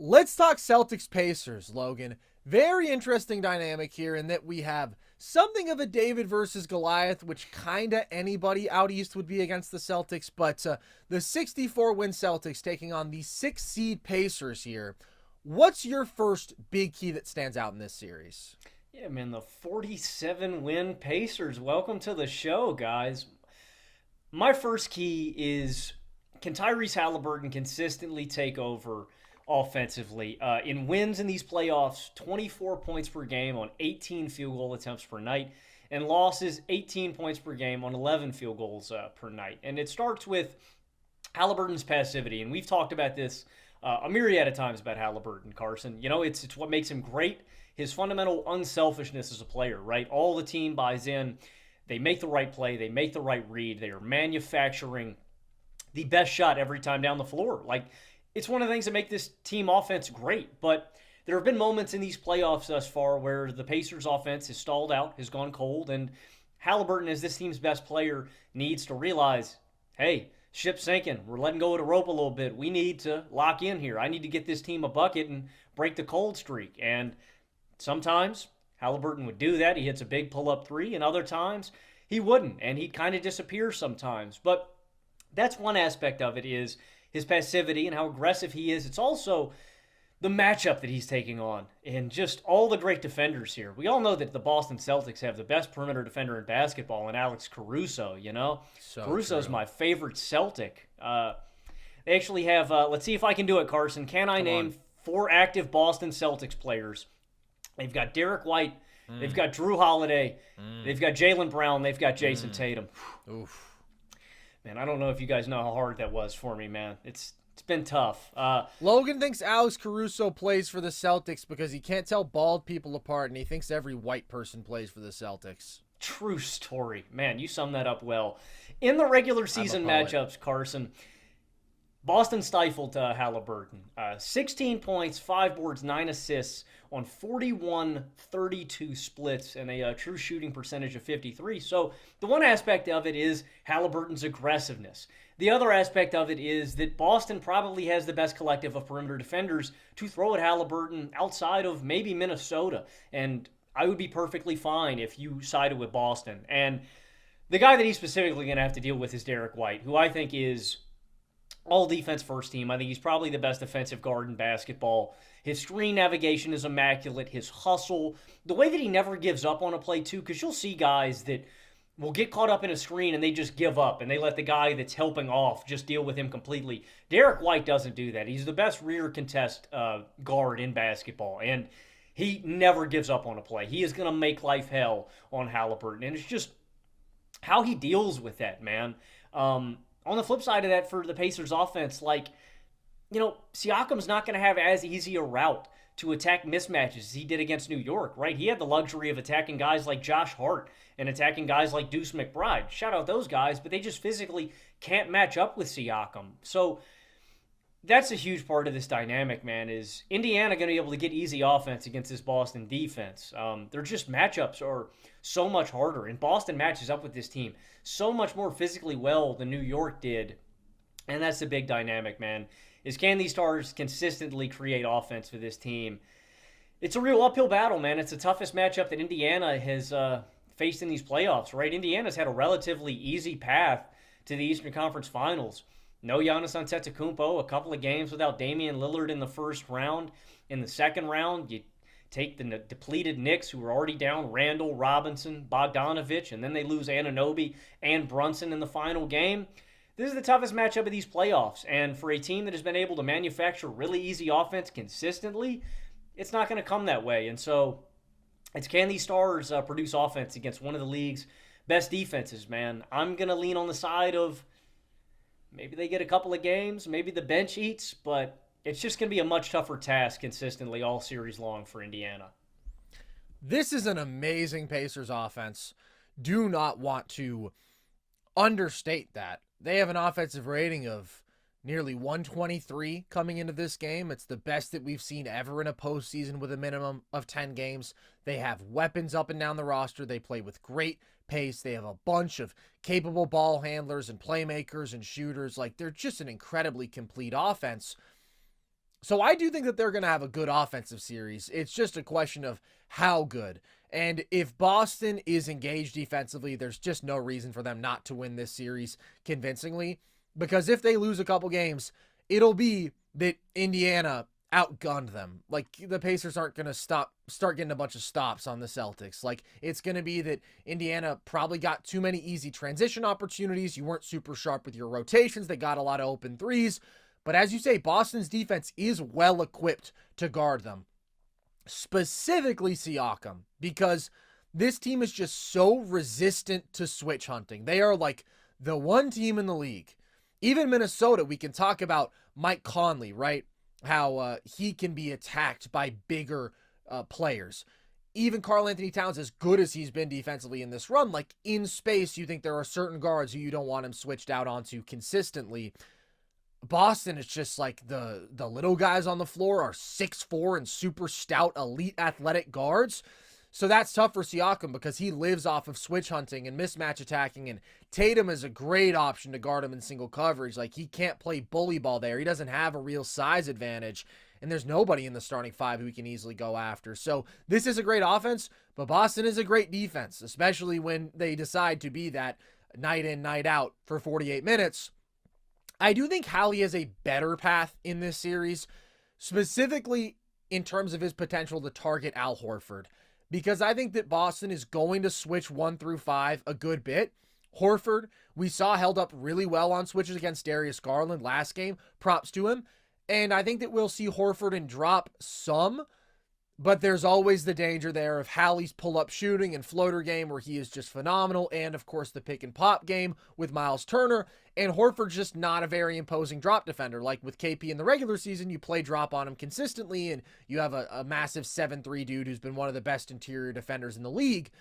Let's talk Celtics Pacers, Logan. Very interesting dynamic here in that we have something of a David versus Goliath, which kind of anybody out east would be against the Celtics, but the 64-win Celtics taking on the 6-seed Pacers here. What's your first big key that stands out in this series? Yeah, man, the 47-win Pacers. Welcome to the show, guys. My first key is, can Tyrese Haliburton consistently take over offensively? In wins in these playoffs, 24 points per game on 18 field goal attempts per night, and losses, 18 points per game on 11 field goals per night. And it starts with Haliburton's passivity, and we've talked about this a myriad of times about Haliburton, Carson. You know, it's what makes him great. His fundamental unselfishness as a player, right? All the team buys in. They make the right play. They make the right read. They are manufacturing the best shot every time down the floor. Like, it's one of the things that make this team offense great. But there have been moments in these playoffs thus far where the Pacers offense has stalled out, has gone cold, and Haliburton, as this team's best player, needs to realize, hey, ship's sinking. We're letting go of the rope a little bit. We need to lock in here. I need to get this team a bucket and break the cold streak. And sometimes Haliburton would do that. He hits a big pull-up three, and other times he wouldn't, and he'd kind of disappear sometimes. But that's one aspect of it, is his passivity and how aggressive he is. It's also the matchup that he's taking on and just all the great defenders here. We all know that the Boston Celtics have the best perimeter defender in basketball in Alex Caruso, you know? So Caruso's true. my favorite Celtic. They actually have, let's see if I can do it, Carson. Can I Come name on. 4 active Boston Celtics players? They've got Derek White. They've got Drew Holiday. They've got Jaylen Brown. They've got Jayson Tatum. Oof. Man, I don't know if you guys know how hard that was for me, man. It's been tough. Logan thinks Alex Caruso plays for the Celtics because he can't tell bald people apart, and he thinks every white person plays for the Celtics. True story. Man, you summed that up well. In the regular season poet. matchups, Carson, Boston stifled Haliburton. 16 points, 5 boards, 9 assists on 41-32 splits and a true shooting percentage of 53. So the one aspect of it is Haliburton's aggressiveness. The other aspect of it is that Boston probably has the best collective of perimeter defenders to throw at Haliburton outside of maybe Minnesota. And I would be perfectly fine if you sided with Boston. And the guy that he's specifically going to have to deal with is Derek White, who I think is all defense first team. I think he's probably the best defensive guard in basketball. His screen navigation is immaculate. His hustle, the way that he never gives up on a play too, because you'll see guys that will get caught up in a screen and they just give up and they let the guy that's helping off just deal with him completely. Derek White doesn't do that. He's the best rear contest guard in basketball, and he never gives up on a play. He is going to make life hell on Haliburton, and it's just how he deals with that, man. On the flip side of that, for the Pacers offense, like, you know, Siakam's not going to have as easy a route to attack mismatches as he did against New York, right? He had the luxury of attacking guys like Josh Hart and attacking guys like Deuce McBride. Shout out those guys, but they just physically can't match up with Siakam. So that's a huge part of this dynamic, man, is Indiana going to be able to get easy offense against this Boston defense? Their just matchups are so much harder, and Boston matches up with this team so much more physically well than New York did, and that's the big dynamic, man, is can these stars consistently create offense for this team? It's a real uphill battle, man. It's the toughest matchup that Indiana has faced in these playoffs, right? Indiana's had a relatively easy path to the Eastern Conference Finals. No Giannis Antetokounmpo, a couple of games without Damian Lillard in the first round. In the second round, you take the depleted Knicks, who were already down Randall, Robinson, Bogdanovich, and then they lose Anunoby and Brunson in the final game. This is the toughest matchup of these playoffs, and for a team that has been able to manufacture really easy offense consistently, it's not going to come that way. And so it's, can these stars produce offense against one of the league's best defenses, man? I'm going to lean on the side of maybe they get a couple of games, maybe the bench eats, but it's just going to be a much tougher task consistently all series long for Indiana. This is an amazing Pacers offense. Do not want to understate that. They have an offensive rating of nearly 123 coming into this game. It's the best that we've seen ever in a postseason with a minimum of 10 games. They have weapons up and down the roster. They play with great pace. They have a bunch of capable ball handlers and playmakers and shooters. Like, they're just an incredibly complete offense. So I do think that they're going to have a good offensive series. It's just a question of how good. And if Boston is engaged defensively, there's just no reason for them not to win this series convincingly. Because if they lose a couple games, it'll be that Indiana outgunned them. Like, the Pacers aren't going to start getting a bunch of stops on the Celtics. Like, it's going to be that Indiana probably got too many easy transition opportunities. You weren't super sharp with your rotations. They got a lot of open threes. But as you say, Boston's defense is well equipped to guard them. Specifically Siakam, because this team is just so resistant to switch hunting. They are like the one team in the league. Even Minnesota, we can talk about Mike Conley, right? How he can be attacked by bigger players. Even Karl-Anthony Towns, as good as he's been defensively in this run, like in space, you think there are certain guards who you don't want him switched out onto consistently. Boston is just like the little guys on the floor are 6'4" and super stout, elite athletic guards. So that's tough for Siakam because he lives off of switch hunting and mismatch attacking, and Tatum is a great option to guard him in single coverage. Like, he can't play bully ball there. He doesn't have a real size advantage, and there's nobody in the starting five who he can easily go after. So this is a great offense, but Boston is a great defense, especially when they decide to be that night in, night out for 48 minutes. I do think Hallie has a better path in this series, specifically in terms of his potential to target Al Horford, because I think that Boston is going to switch 1 through 5 a good bit. Horford, we saw held up really well on switches against Darius Garland last game. Props to him. And I think that we'll see Horford and drop some, but there's always the danger there of Hallie's pull-up shooting and floater game where he is just phenomenal, and of course the pick and pop game with Miles Turner, and Horford's just not a very imposing drop defender. Like with KP in the regular season, you play drop on him consistently, and you have a massive 7'3" dude who's been one of the best interior defenders in the league.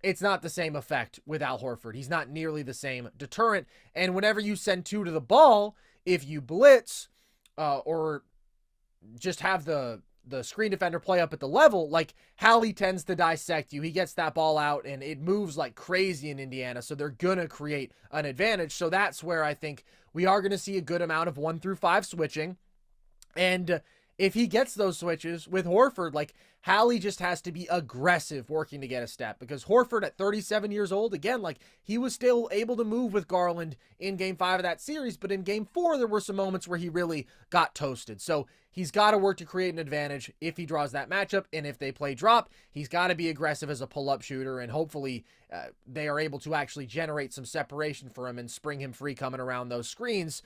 It's not the same effect with Al Horford. He's not nearly the same deterrent, and whenever you send two to the ball, if you blitz or just have the screen defender play up at the level, like Hallie tends to dissect you. He gets that ball out and it moves like crazy in Indiana. So they're going to create an advantage. So that's where I think we are going to see a good amount of 1 through 5 switching. And if he gets those switches with Horford, like Hallie just has to be aggressive working to get a step, because Horford at 37 years old, again, like he was still able to move with Garland in game 5 of that series, but in game 4, there were some moments where he really got toasted. So he's got to work to create an advantage if he draws that matchup. And if they play drop, he's got to be aggressive as a pull-up shooter, and hopefully they are able to actually generate some separation for him and spring him free coming around those screens.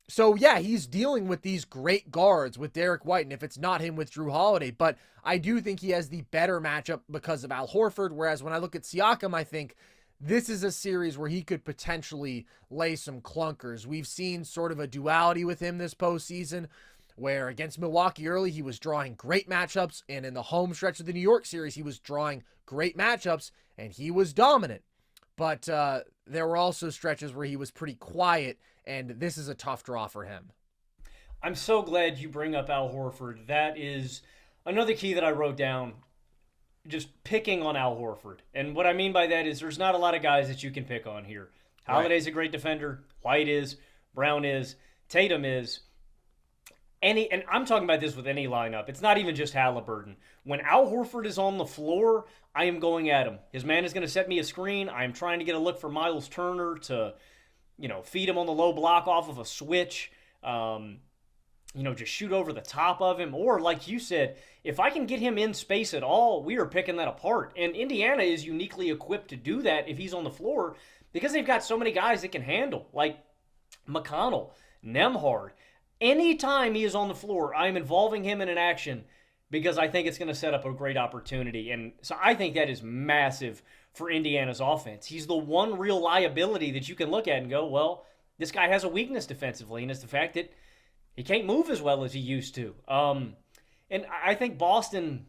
So yeah, he's dealing with these great guards with Derek White, and if it's not him with Drew Holiday, but I do think he has the better matchup because of Al Horford, whereas when I look at Siakam, I think this is a series where he could potentially lay some clunkers. We've seen sort of a duality with him this postseason, where against Milwaukee early, he was drawing great matchups, and in the home stretch of the New York series, he was drawing great matchups, and he was dominant. But there were also stretches where he was pretty quiet, and this is a tough draw for him. I'm so glad you bring up Al Horford. That is another key that I wrote down, just picking on Al Horford. And what I mean by that is there's not a lot of guys that you can pick on here. Holiday's a great defender. White is. Brown is. Tatum is. And I'm talking about this with any lineup. It's not even just Haliburton. When Al Horford is on the floor, I am going at him. His man is going to set me a screen. I am trying to get a look for Miles Turner to, feed him on the low block off of a switch. Just shoot over the top of him. Or, like you said, if I can get him in space at all, we are picking that apart. And Indiana is uniquely equipped to do that if he's on the floor because they've got so many guys that can handle, like McConnell, Nembhard. Anytime he is on the floor, I'm involving him in an action because I think it's going to set up a great opportunity. And so I think that is massive for Indiana's offense. He's the one real liability that you can look at and go, well, this guy has a weakness defensively, and it's the fact that he can't move as well as he used to. And I think Boston,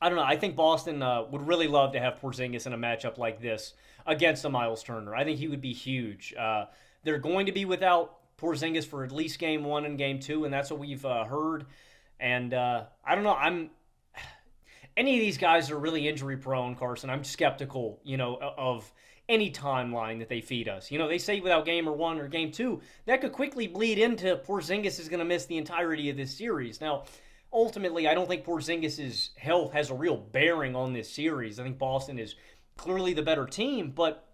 I think Boston would really love to have Porzingis in a matchup like this against a Miles Turner. I think he would be huge. They're going to be without Porzingis for at least game 1 and game 2, and that's what we've heard. And I don't know. Any of these guys are really injury prone, Carson. I'm skeptical, of any timeline that they feed us. You know, they say without game or one or game two, that could quickly bleed into Porzingis is going to miss the entirety of this series. Now, ultimately, I don't think Porzingis' health has a real bearing on this series. I think Boston is clearly the better team, but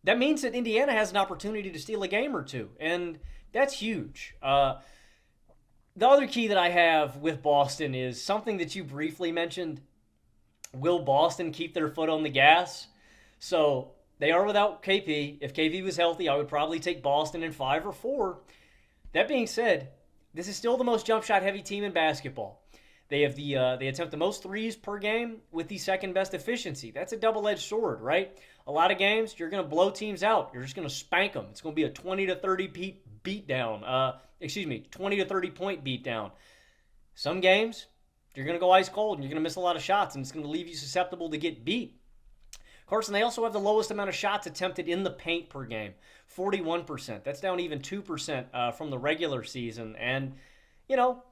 that means that Indiana has an opportunity to steal a game or two, and that's huge. The other key that I have with Boston is something that you briefly mentioned. Will Boston keep their foot on the gas? So they are without KP. If KP was healthy, I would probably take Boston in 5 or 4. That being said, this is still the most jump shot heavy team in basketball. They have they attempt the most threes per game with the second best efficiency. That's a double-edged sword, right? A lot of games you're going to blow teams out. You're just going to spank them. It's going to be a 20 to 30 beat down. 20 to 30 point beat down. Some games you're going to go ice cold and you're going to miss a lot of shots, and it's going to leave you susceptible to get beat. Carson, they also have the lowest amount of shots attempted in the paint per game, 41%. That's down even 2% from the regular season. And, you know,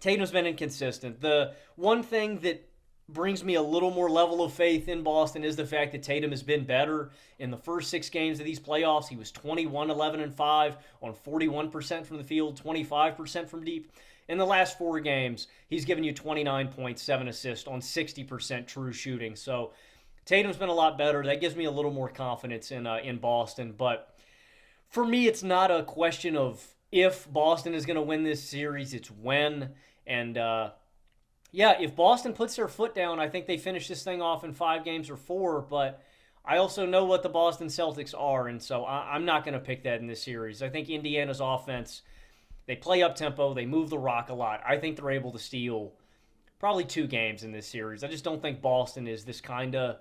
Tatum's been inconsistent. The one thing that brings me a little more level of faith in Boston is the fact that Tatum has been better. In the first 6 games of these playoffs, he was 21, 11, and 5 on 41% from the field, 25% from deep. In the last 4 games, he's given you 29.7 assists on 60% true shooting. So Tatum's been a lot better. That gives me a little more confidence in Boston. But for me, it's not a question of if Boston is going to win this series, it's when. And if Boston puts their foot down, I think they finish this thing off in 5 games or 4. But I also know what the Boston Celtics are, and so I'm not going to pick that in this series. I think Indiana's offense, they play up-tempo, they move the rock a lot. I think they're able to steal probably 2 games in this series. I just don't think Boston is this kind of...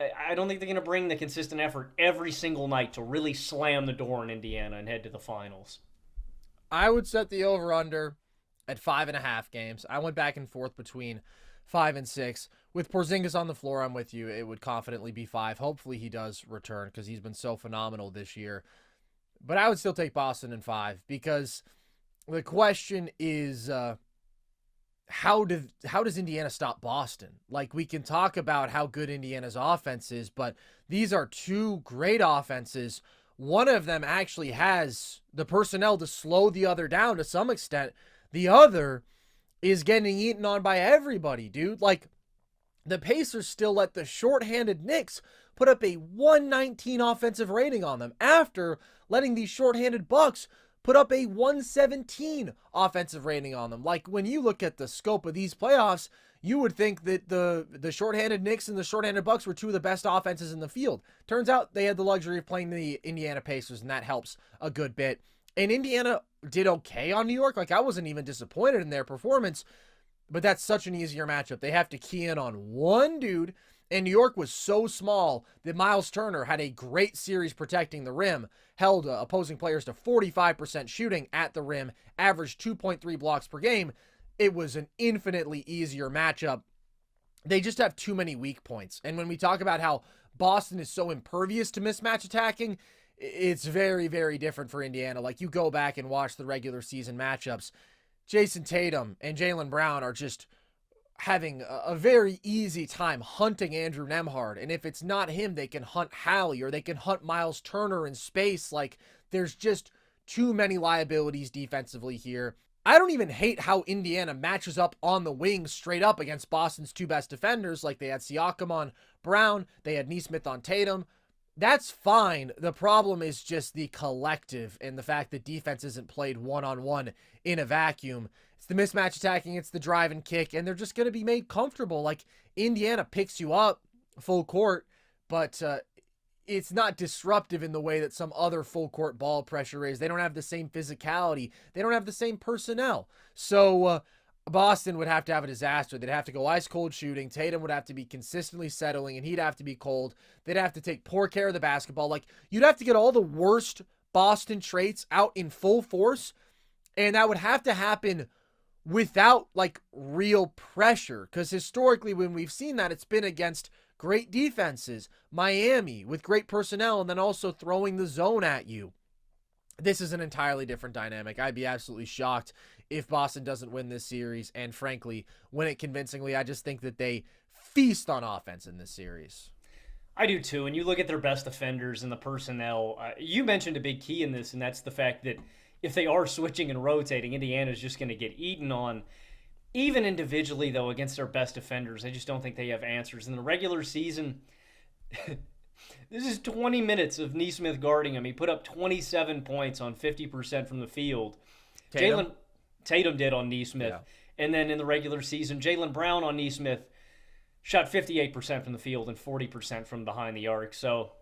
I don't think they're going to bring the consistent effort every single night to really slam the door in Indiana and head to the finals. I would set the over-under at 5.5 games. I went back and forth between 5 and 6. With Porzingis on the floor, I'm with you. It would confidently be 5. Hopefully he does return because he's been so phenomenal this year. But I would still take Boston in 5 because the question is how does Indiana stop Boston? Like, we can talk about how good Indiana's offense is, but these are 2 great offenses. One of them actually has the personnel to slow the other down to some extent. The other is getting eaten on by everybody, dude. Like, the Pacers still let the shorthanded Knicks put up a 119 offensive rating on them after letting these shorthanded Bucks put up a 117 offensive rating on them. Like, when you look at the scope of these playoffs, you would think that the shorthanded Knicks and the shorthanded Bucks were 2 of the best offenses in the field. Turns out they had the luxury of playing the Indiana Pacers, and that helps a good bit. And Indiana did okay on New York. Like, I wasn't even disappointed in their performance, but that's such an easier matchup. They have to key in on one dude, and New York was so small that Miles Turner had a great series protecting the rim, held opposing players to 45% shooting at the rim, averaged 2.3 blocks per game. It was an infinitely easier matchup. They just have too many weak points. And when we talk about how Boston is so impervious to mismatch attacking, it's very, very different for Indiana. Like, you go back and watch the regular season matchups, Jayson Tatum and Jaylen Brown are just having a very easy time hunting Andrew Nembhard. And if it's not him, they can hunt Hallie or they can hunt Miles Turner in space. Like, there's just too many liabilities defensively here. I don't even hate how Indiana matches up on the wings straight up against Boston's 2 best defenders. Like, they had Siakam on Brown, they had Nesmith on Tatum. That's fine. The problem is just the collective and the fact that defense isn't played one-on-one in a vacuum. It's the mismatch attacking, it's the drive and kick, and they're just going to be made comfortable. Like, Indiana picks you up full court, but it's not disruptive in the way that some other full court ball pressure is. They don't have the same physicality. They don't have the same personnel. So Boston would have to have a disaster. They'd have to go ice cold shooting. Tatum would have to be consistently settling, and he'd have to be cold. They'd have to take poor care of the basketball. Like, you'd have to get all the worst Boston traits out in full force, and that would have to happen without, like, real pressure. Because historically, when we've seen that, it's been against great defenses. Miami with great personnel, and then also throwing the zone at you. This is an entirely different dynamic. I'd be absolutely shocked if Boston doesn't win this series, and frankly, win it convincingly. I just think that they feast on offense in this series. I do too. And you look at their best defenders and the personnel. You mentioned a big key in this, and that's the fact that if they are switching and rotating, Indiana's just going to get eaten on. Even individually, though, against their best defenders, I just don't think they have answers. In the regular season, this is 20 minutes of Nesmith guarding him. He put up 27 points on 50% from the field. Tatum did on Nesmith. Yeah. And then in the regular season, Jaylen Brown on Nesmith shot 58% from the field and 40% from behind the arc. So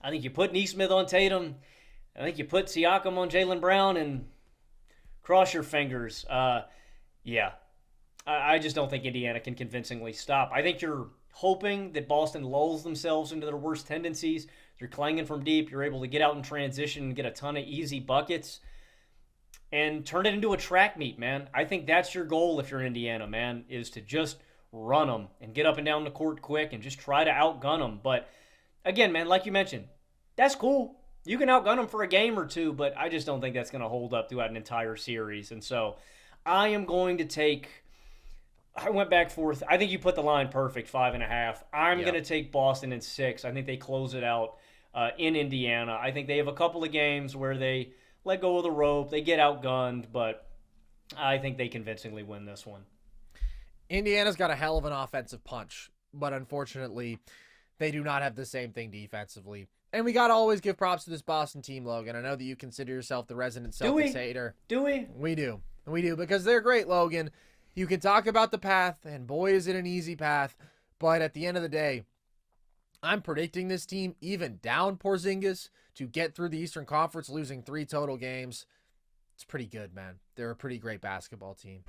I think you put Nesmith on Tatum. I think you put Siakam on Jaylen Brown and cross your fingers. Yeah. I just don't think Indiana can convincingly stop. I think you're hoping that Boston lulls themselves into their worst tendencies. They're clanging from deep. You're able to get out in transition and get a ton of easy buckets and turn it into a track meet, man. I think that's your goal if you're Indiana, man, is to just run them and get up and down the court quick and just try to outgun them. But again, man, like you mentioned, that's cool. You can outgun them for a game or two, but I just don't think that's going to hold up throughout an entire series. And so I am going to take... I went back forth. I think you put the line perfect, 5.5. I'm going to take Boston in 6. I think they close it out in Indiana. I think they have a couple of games where they let go of the rope. They get outgunned, but I think they convincingly win this one. Indiana's got a hell of an offensive punch, but unfortunately, they do not have the same thing defensively. And we got to always give props to this Boston team, Logan. I know that you consider yourself the resident Celtics hater. Do we? We do. We do, because they're great, Logan. You can talk about the path, and boy, is it an easy path. But at the end of the day, I'm predicting this team, even down Porzingis, to get through the Eastern Conference, losing 3 total games. It's pretty good, man. They're a pretty great basketball team.